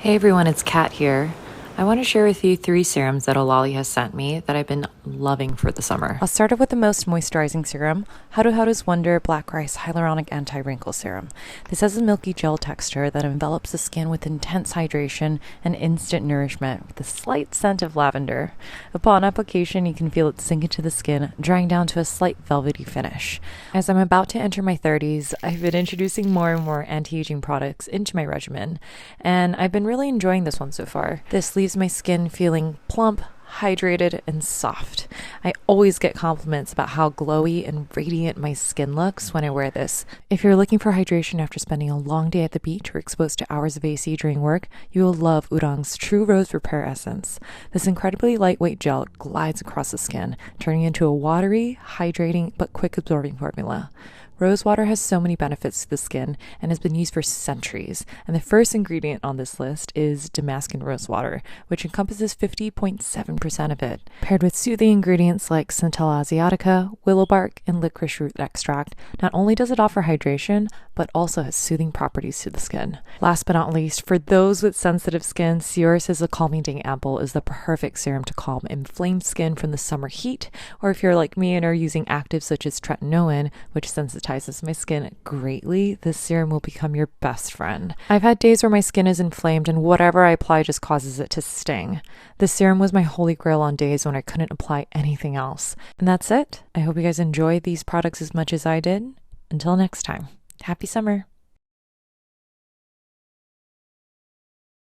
Hey everyone, it's Cat here. I want to share with you 3 serums that Ohlolly has sent me that I've been loving for the summer. I'll start off with the most moisturizing serum, HaruHaru's Wonder Black Rice Hyaluronic Anti-Wrinkle Serum. This has a milky gel texture that envelops the skin with intense hydration and instant nourishment with a slight scent of lavender. Upon application, you can feel it sink into the skin, drying down to a slight velvety finish. As I'm about to enter my 30s, I've been introducing more and more anti-aging products into my regimen, and I've been really enjoying this one so far. This leaves my skin feeling plump, hydrated, and soft. I always get compliments about how glowy and radiant my skin looks when I wear this. If you're looking for hydration after spending a long day at the beach or exposed to hours of AC during work, you will love Urang's True Rose Repair Essence. This incredibly lightweight gel glides across the skin, turning into a watery, hydrating, but quick absorbing formula. Rose water has so many benefits to the skin and has been used for centuries, and the first ingredient on this list is Damascus rose water, which encompasses 50.7% of it. Paired with soothing ingredients like Centella asiatica, willow bark, and licorice root extract, not only does it offer hydration, but also has soothing properties to the skin. Last but not least, for those with sensitive skin, Sioris' Calming Day Ampoule is the perfect serum to calm inflamed skin from the summer heat, or if you're like me and are using actives such as tretinoin, which sensitizes my skin greatly, this serum will become your best friend. I've had days where my skin is inflamed and whatever I apply just causes it to sting. This serum was my holy grail on days when I couldn't apply anything else. And that's it. I hope you guys enjoy these products as much as I did. Until next time, happy summer.